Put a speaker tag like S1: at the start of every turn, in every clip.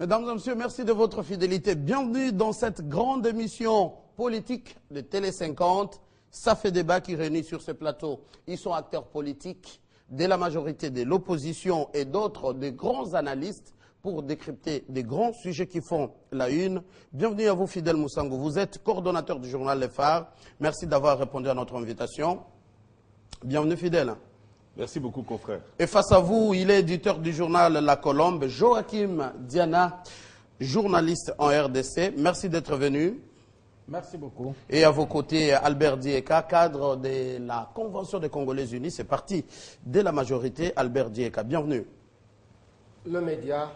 S1: Mesdames et messieurs, merci de votre fidélité. Bienvenue dans cette grande émission politique de Télé 50. Ça fait débat qui réunit sur ce plateau. Ils sont acteurs politiques de la majorité de l'opposition et d'autres, des grands analystes pour décrypter des grands sujets qui font la une. Bienvenue à vous, Fidèle Moussango. Vous êtes coordonnateur du journal Les Phares. Merci d'avoir répondu à notre invitation. Bienvenue, Fidèle.
S2: Merci beaucoup, confrère.
S1: Et face à vous, il est éditeur du journal La Colombe, Joachim Diana, journaliste en RDC. Merci d'être venu.
S3: Merci beaucoup.
S1: Et à vos côtés, Albert Dieka, cadre de la Convention des Congolais Unis. C'est parti de la majorité. Albert Dieka, bienvenue.
S3: Le média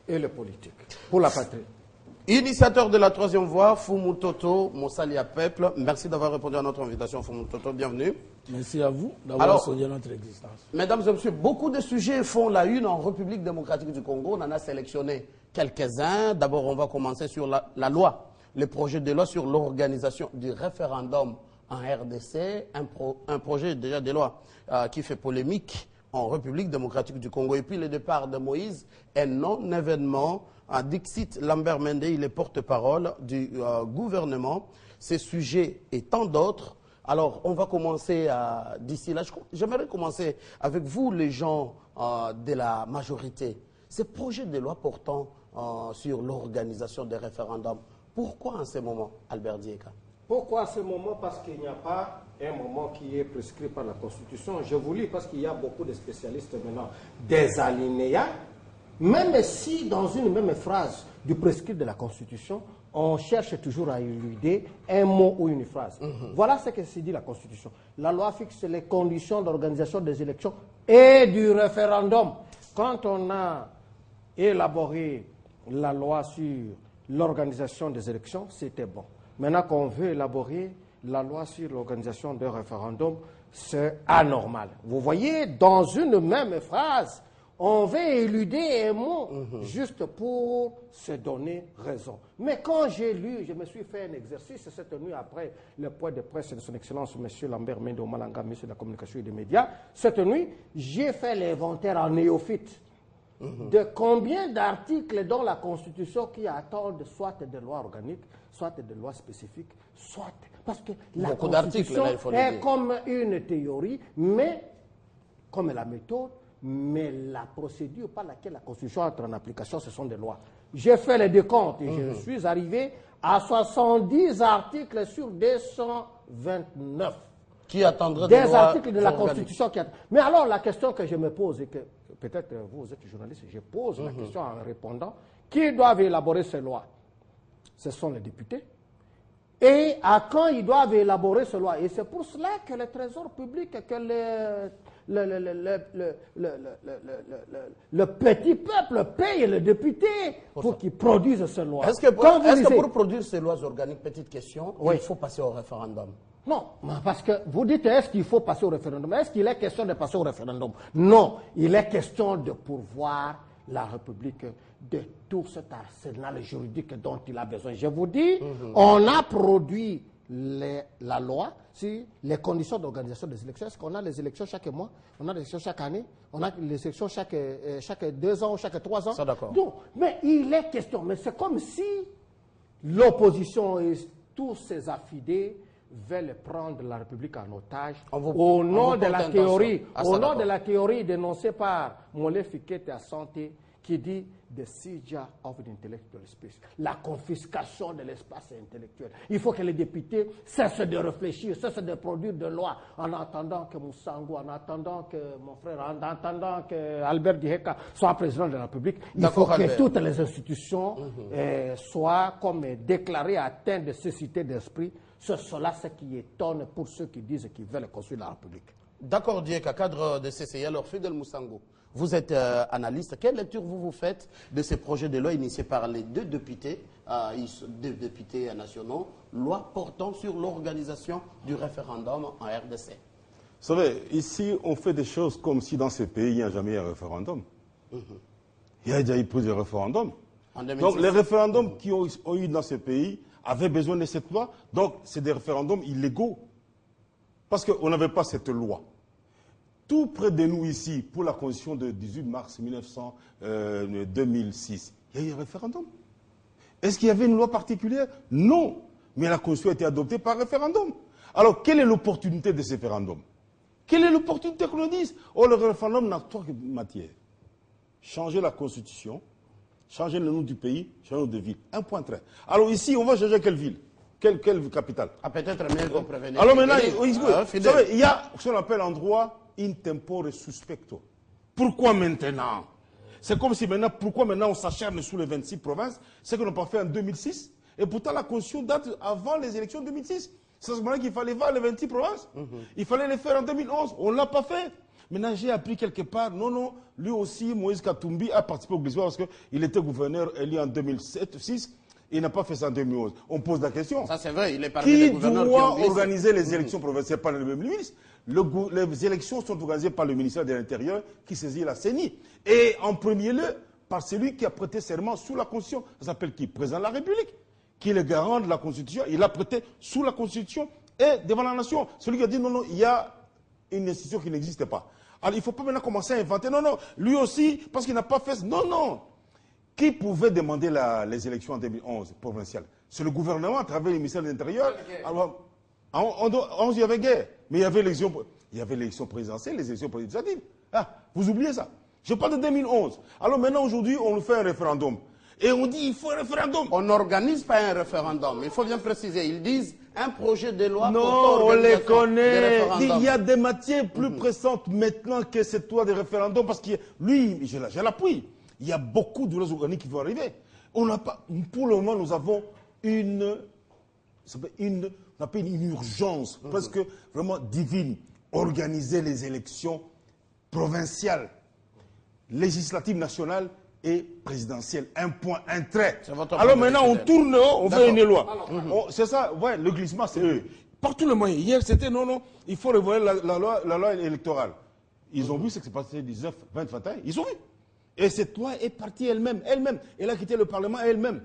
S3: et le politique. Pour la patrie.
S1: Initiateur de la troisième voie, Fumu Toto, Moussalia Peuple. Merci d'avoir répondu à notre invitation, Fumu Toto. Bienvenue.
S4: Merci à vous d'avoir soigné notre existence.
S1: Mesdames et messieurs, beaucoup de sujets font la une en République démocratique du Congo. On en a sélectionné quelques-uns. D'abord, on va commencer sur la loi, le projet de loi sur l'organisation du référendum en RDC, un projet déjà de loi qui fait polémique en République démocratique du Congo. Et puis le départ de Moïse, un non-événement. Dixit Lambert Mende, il est porte-parole du gouvernement. Ces sujets et tant d'autres. Alors, on va commencer d'ici là. J'aimerais commencer avec vous, les gens de la majorité. Ces projets de loi portant sur l'organisation des référendums, pourquoi en ce moment, Albert Dieka?
S3: Pourquoi en ce moment? Parce qu'il n'y a pas un moment qui est prescrit par la Constitution. Je vous lis parce qu'il y a beaucoup de spécialistes maintenant des alinéas. Même si dans une même phrase du prescrit de la Constitution, on cherche toujours à éluder un mot ou une phrase. Voilà ce que dit la Constitution. La loi fixe les conditions d'organisation des élections et du référendum. Quand on a élaboré la loi sur l'organisation des élections, c'était bon. Maintenant qu'on veut élaborer la loi sur l'organisation des référendums, c'est anormal. Vous voyez, dans une même phrase, on veut éluder un mot juste pour se donner raison. Mais quand j'ai lu, je me suis fait un exercice cette nuit après le point de presse de son Excellence M. Lambert Mende Malanga, ministre de la Communication et des Médias. Cette nuit, j'ai fait l'inventaire en néophyte de combien d'articles dans la Constitution qui attendent soit des lois organiques, soit des lois spécifiques, soit... Parce que la Constitution est comme une théorie, mais comme la méthode, mais la procédure par laquelle la Constitution entre en application, ce sont des lois. J'ai fait les décomptes et je suis arrivé à 70 articles sur 229.
S1: Qui attendrait
S3: des articles de la Constitution qui attendent. Mais alors la question que je me pose, et que peut-être vous êtes journaliste, je pose la question en répondant, qui doivent élaborer ces lois? Ce sont les députés. Et à quand ils doivent élaborer ces lois? Et c'est pour cela que le Trésor public, que le petit peuple paye les députés pour qu'ils produisent ces lois.
S1: Est-ce que pour produire ces lois organiques, petite question, il faut passer au référendum?
S3: Non, parce que vous dites, est-ce qu'il faut passer au référendum? Est-ce qu'il est question de passer au référendum? Non, il est question de pourvoir la République de tout cet arsenal juridique dont il a besoin. Je vous dis, on a produit la loi sur les conditions d'organisation des élections. Est-ce qu'on a les élections chaque mois? On a les élections chaque année? On a les élections chaque 2 ans ou chaque 3 ans?
S1: Ça, d'accord.
S3: Donc, mais il est question, mais c'est comme si l'opposition et tous ses affidés veulent prendre la République en otage au nom de la théorie, de la théorie dénoncée par Molé Fikete à Santé, qui dit the seizure of the intellectual space, la confiscation de l'espace intellectuel. Il faut que les députés cessent de réfléchir, cessent de produire de lois en attendant que Moussango, en attendant que mon frère, en attendant que Albert Dieka soit président de la République. Il faut que toutes les institutions soient comme déclarées atteintes de cécité d'esprit. C'est cela ce qui étonne pour ceux qui disent qu'ils veulent construire la République.
S1: D'accord, Dieka, cadre de CCI. Alors, Fidèle Moussango, vous êtes analyste. Quelle lecture vous faites de ces projets de loi initiés par les deux députés nationaux, loi portant sur l'organisation du référendum en RDC?
S2: Vous savez, ici, on fait des choses comme si dans ces pays, il n'y a jamais eu un référendum. Il y a déjà eu plusieurs référendums. Donc, les référendums qui ont eu dans ces pays avaient besoin de cette loi. Donc, c'est des référendums illégaux. Parce qu'on n'avait pas cette loi. Tout près de nous ici, pour la Constitution de 18 mars 2006, Il y a eu un référendum. Est-ce qu'il y avait une loi particulière? Non. Mais la Constitution a été adoptée par référendum. Alors, quelle est l'opportunité de ce référendum? Quelle est l'opportunité qu'on nous dise? Oh, le référendum n'a trois matières. Changer la Constitution, changer le nom du pays, changer le nom de ville. Un point très. Alors ici, on va changer quelle ville? Quelle capitale?
S1: Ah, peut-être mieux qu'on prévenir.
S2: Alors maintenant, vous savez, il y a ce qu'on appelle en droit in tempore suspecto. Pourquoi maintenant? C'est comme si maintenant, pourquoi maintenant on s'acharne sous les 26 provinces? C'est qu'on n'a pas fait en 2006. Et pourtant, la Constitution date avant les élections de 2006. C'est à ce moment-là qu'il fallait voir les 26 provinces. Il fallait les faire en 2011. On ne l'a pas fait. Maintenant, j'ai appris quelque part, non, lui aussi, Moïse Katumbi a participé au glissement parce qu'il était gouverneur élu en 2007-2006. Il n'a pas fait ça en 2011. On pose la question.
S1: Ça, c'est vrai, il est parmi les gouverneurs
S2: qui doit organiser les élections provinciales par le même ministre? Les élections sont organisées par le ministère de l'Intérieur qui saisit la CENI. Et en premier lieu, par celui qui a prêté serment sous la Constitution. Ça s'appelle qui? Président de la République, qui est le garant de la Constitution. Il a prêté sous la Constitution et devant la nation. Celui qui a dit non, il y a une institution qui n'existe pas. Alors il ne faut pas maintenant commencer à inventer. Non, lui aussi, parce qu'il n'a pas fait... Non. Qui pouvait demander les élections en 2011 provinciales? C'est le gouvernement à travers le ministère de l'Intérieur. Alors, en 2011, il y avait guerre. Mais il y avait l'élection présidentielle, les élections législatives. Ah, vous oubliez ça. Je parle de 2011. Alors maintenant, aujourd'hui, on fait un référendum. Et on dit il faut un référendum.
S1: On n'organise pas un référendum. Il faut bien préciser. Ils disent un projet de loi.
S2: Non, on les connaît. Il y a des matières plus pressantes maintenant que cette loi de référendum. Parce que lui, je l'appuie. Il y a beaucoup de lois organiques qui vont arriver. On n'a pas, pour le moment, nous avons une urgence presque vraiment divine. Organiser les élections provinciales, législatives nationales et présidentielles. Un point, un trait. Alors maintenant, on tourne, on fait une loi. C'est ça, ouais, le glissement, c'est eux. Par tous les moyens. Hier, c'était non, il faut revoir la loi électorale. Ils ont vu ce qui s'est passé 19, 20, 21. Ils ont vu. Et cette loi est partie elle-même. Elle a quitté le Parlement elle-même.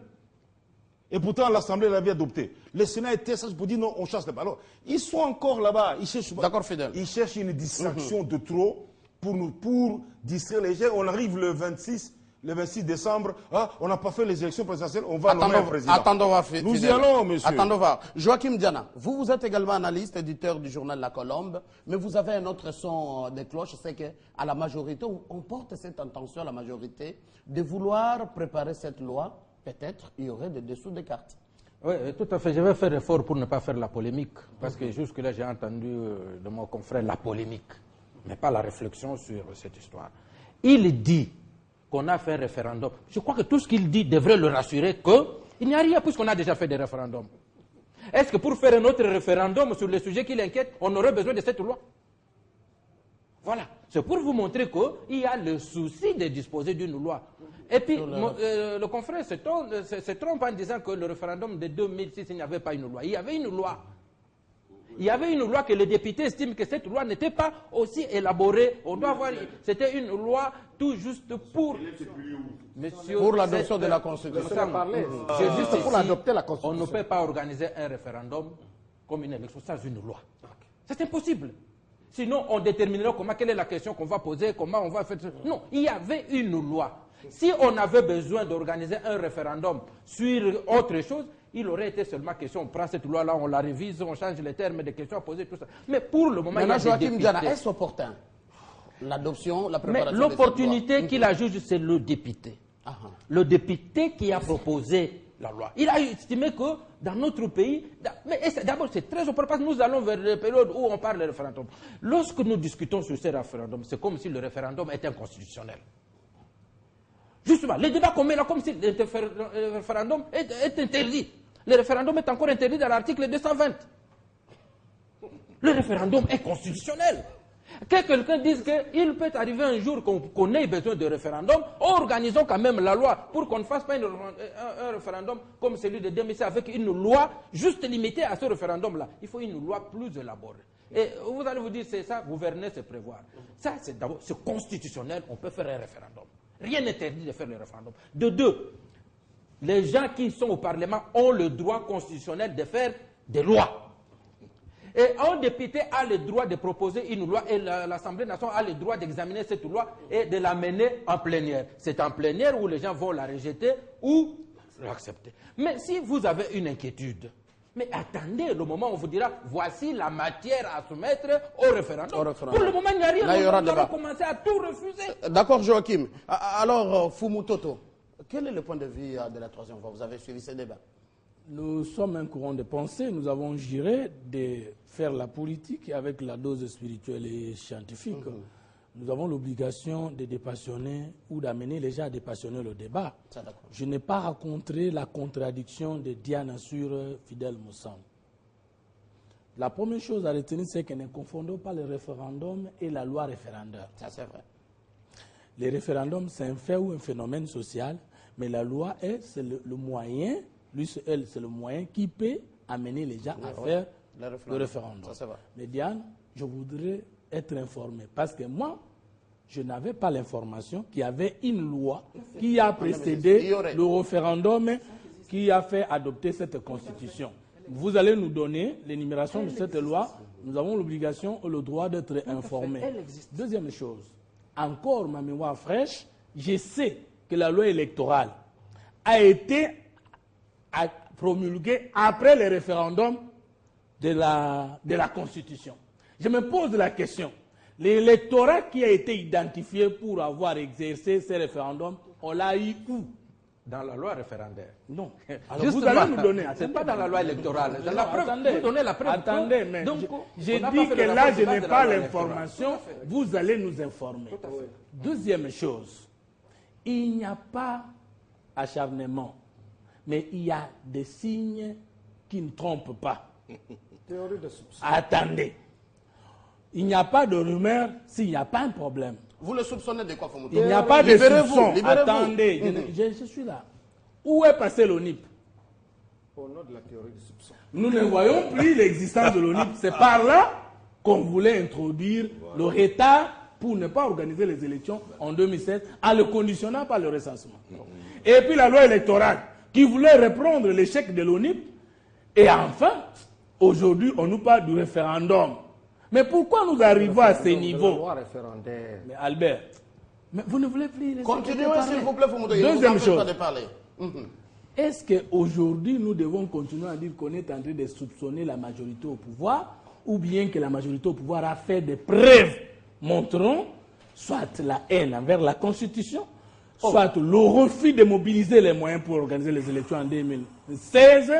S2: Et pourtant, l'Assemblée l'avait adoptée. Le Sénat était sage pour dire non, on chasse les ballons. Ils sont encore là-bas. Ils cherchent une distraction de trop pour distraire les gens. On arrive le 26 décembre. Ah, on n'a pas fait les élections présidentielles. On va nommer un président.
S1: Attendons voir.
S2: Nous y allons, monsieur.
S1: Attendons voir. Joachim Diana, vous êtes également analyste, éditeur du journal La Colombe, mais vous avez un autre son de cloche. C'est qu'à la majorité, on porte cette intention à la majorité de vouloir préparer cette loi. Peut-être il y aurait des dessous des cartes.
S5: Oui, tout à fait. Je vais faire effort pour ne pas faire la polémique, parce que jusque-là, j'ai entendu de mon confrère la polémique, mais pas la réflexion sur cette histoire. Il dit qu'on a fait un référendum. Je crois que tout ce qu'il dit devrait le rassurer qu'il n'y a rien, puisqu'on a déjà fait des référendums. Est-ce que pour faire un autre référendum sur le sujet qui l'inquiète, on aurait besoin de cette loi? Voilà. C'est pour vous montrer qu'il y a le souci de disposer d'une loi. Et puis, le confrère se trompe en disant que le référendum de 2006, il n'y avait pas une loi. Il y avait une loi. Il y avait une loi que les députés estiment que cette loi n'était pas aussi élaborée. On doit voir, c'était une loi tout juste pour...
S1: Monsieur, pour l'adoption de la Constitution.
S5: C'est juste pour adopter la Constitution. On ne peut pas organiser un référendum comme une élection sans une loi. C'est impossible. Sinon, on déterminera quelle est la question qu'on va poser, comment on va faire... Non, il y avait une loi. Si on avait besoin d'organiser un référendum sur autre chose, il aurait été seulement question, on prend cette loi-là, on la révise, on change les termes des questions à poser, tout ça. Mais pour le moment,
S1: maintenant, Joachim Diana, est-ce opportun l'adoption, la préparation?
S5: Mais l'opportunité qui la juge, c'est le député. Le député qui a proposé la loi. Il a estimé que dans notre pays, mais d'abord c'est très important parce que nous allons vers la période où on parle de référendum. Lorsque nous discutons sur ces référendums, c'est comme si le référendum était inconstitutionnel. Justement, les débats qu'on met là, comme si le référendum est interdit. Le référendum est encore interdit dans l'article 220. Le référendum est constitutionnel. Que quelqu'un dise qu'il peut arriver un jour qu'on ait besoin de référendum, organisons quand même la loi pour qu'on ne fasse pas un référendum comme celui de 2006 avec une loi juste limitée à ce référendum-là. Il faut une loi plus élaborée. Et vous allez vous dire, c'est ça, gouverner, c'est prévoir. Ça, c'est d'abord, c'est constitutionnel, on peut faire un référendum. Rien n'interdit de faire le référendum. De deux, les gens qui sont au Parlement ont le droit constitutionnel de faire des lois. Et un député a le droit de proposer une loi et l'Assemblée nationale a le droit d'examiner cette loi et de la mener en plénière. C'est en plénière où les gens vont la rejeter ou l'accepter. Mais si vous avez une inquiétude, mais attendez le moment où on vous dira voici la matière à soumettre au référendum. Pour le moment, il n'y a rien.
S1: Là,
S5: on va commencer à tout refuser.
S1: D'accord, Joachim. Alors, Fumu Toto, quel est le point de vue de la troisième voie? Vous avez suivi ce débat?
S4: Nous sommes un courant de pensée. Nous avons juré de faire la politique avec la dose spirituelle et scientifique. Nous avons l'obligation de dépassionner ou d'amener les gens à dépassionner le débat. Je n'ai pas rencontré la contradiction de Diana sur Fidel Moussam. La première chose à retenir, c'est que ne confondons pas le référendum et la loi référendaire.
S1: Ça, c'est vrai.
S4: Le référendum, c'est un fait ou un phénomène social, mais la loi, c'est le moyen, c'est le moyen qui peut amener les gens à faire le référendum.
S1: Ça, vrai.
S4: Mais Diane, je voudrais être informé, parce que moi, je n'avais pas l'information qu'il y avait une loi qui a précédé le référendum qui a fait adopter cette constitution. Vous allez nous donner l'énumération de cette loi. Nous avons l'obligation et le droit d'être informés. Deuxième chose, encore ma mémoire fraîche, je sais que la loi électorale a été promulguée après le référendum de la Constitution. Je me pose la question, l'électorat qui a été identifié pour avoir exercé ce référendum, on l'a eu où?
S5: Dans la loi référendaire.
S4: Non. Alors vous allez nous donner.
S5: Ce n'est pas dans la loi électorale. Dans la preuve, vous donnez la preuve.
S4: Attendez, mais j'ai dit que là, je n'ai pas l'information. Vous allez nous informer. Deuxième chose, il n'y a pas acharnement, mais il y a des signes qui ne trompent pas.
S3: Théorie de soupçon.
S4: Attendez. Il n'y a pas de rumeur s'il n'y a pas un problème.
S1: Vous le soupçonnez de quoi, Fumu Toto?
S4: Il n'y a pas de soupçon. Attendez, je suis là. Où est passé l'ONIP?
S3: Au nom de la théorie du soupçon.
S4: Nous ne voyons plus l'existence de l'ONIP. C'est par là qu'on voulait introduire le retard pour ne pas organiser les élections en 2007 en le conditionnant par le recensement. Et puis la loi électorale qui voulait reprendre l'échec de l'ONIP. Et enfin, aujourd'hui, on nous parle du référendum. Mais pourquoi nous arrivons à ces niveaux? Mais Albert, mais vous ne voulez plus les
S1: continuez, s'il vous plaît, Fumu Toto.
S4: Deuxième chose.
S1: De parler.
S4: Est-ce qu'aujourd'hui, nous devons continuer à dire qu'on est en train de soupçonner la majorité au pouvoir, ou bien que la majorité au pouvoir a fait des preuves montrant soit la haine envers la Constitution, soit le refus de mobiliser les moyens pour organiser les élections en 2016,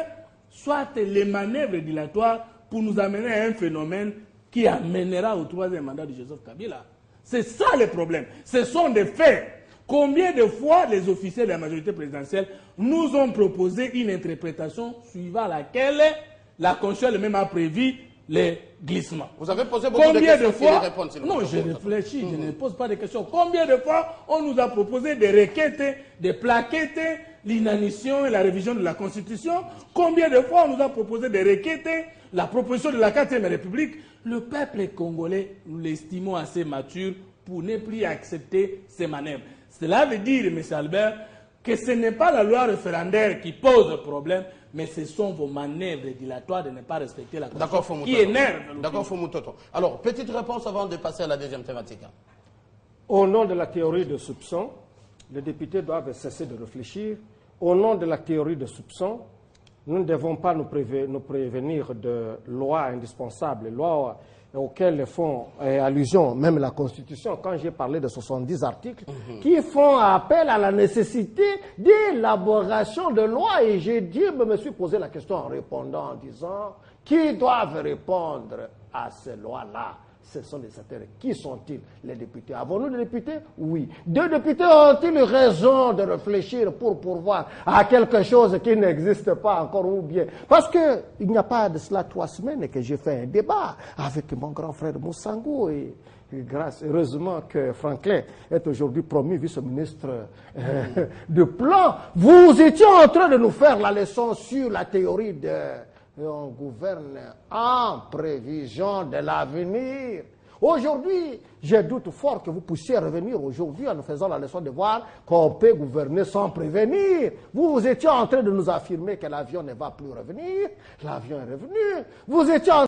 S4: soit les manœuvres dilatoires pour nous amener à un phénomène qui amènera au troisième mandat de Joseph Kabila. C'est ça le problème. Ce sont des faits. Combien de fois les officiers de la majorité présidentielle nous ont proposé une interprétation suivant laquelle la Constitution elle-même a prévu les glissements?
S1: Vous avez posé beaucoup de questions.
S4: Non, je réfléchis, je ne pose pas de questions. Combien de fois on nous a proposé de requêter, de plaqueter l'inanition et la révision de la Constitution? Combien de fois on nous a proposé de requêter la proposition de la 4e République? Le peuple congolais, nous l'estimons assez mature pour ne plus accepter ces manœuvres. Cela veut dire, M. Albert, que ce n'est pas la loi référendaire qui pose problème, mais ce sont vos manœuvres dilatoires de ne pas respecter la Constitution qui énervent.
S1: D'accord, Fumu Toto. Alors, petite réponse avant de passer à la deuxième thématique.
S3: Au nom de la théorie de soupçon, les députés doivent cesser de réfléchir. Au nom de la théorie de soupçon, nous ne devons pas nous prévenir de lois indispensables, lois auxquelles font allusion même la Constitution, quand j'ai parlé de 70 articles, qui font appel à la nécessité d'élaboration de lois. Et je me suis posé la question en répondant en disant, qui doivent répondre à ces lois-là? Ce sont des sénateurs. Qui sont-ils? Les députés. Avons-nous des députés? Oui. Deux députés ont-ils raison de réfléchir pour pourvoir à quelque chose qui n'existe pas encore ou bien? Parce qu'il n'y a pas de cela 3 semaines que j'ai fait un débat avec mon grand frère Moussangou et heureusement que Franklin est aujourd'hui promu vice-ministre de plan. Vous étiez en train de nous faire la leçon sur la théorie de... on gouverne en prévision de l'avenir. Aujourd'hui, je doute fort que vous puissiez revenir aujourd'hui en nous faisant la leçon de voir qu'on peut gouverner sans prévenir. Vous étiez en train de nous affirmer que l'avion ne va plus revenir. L'avion est revenu. Vous étiez en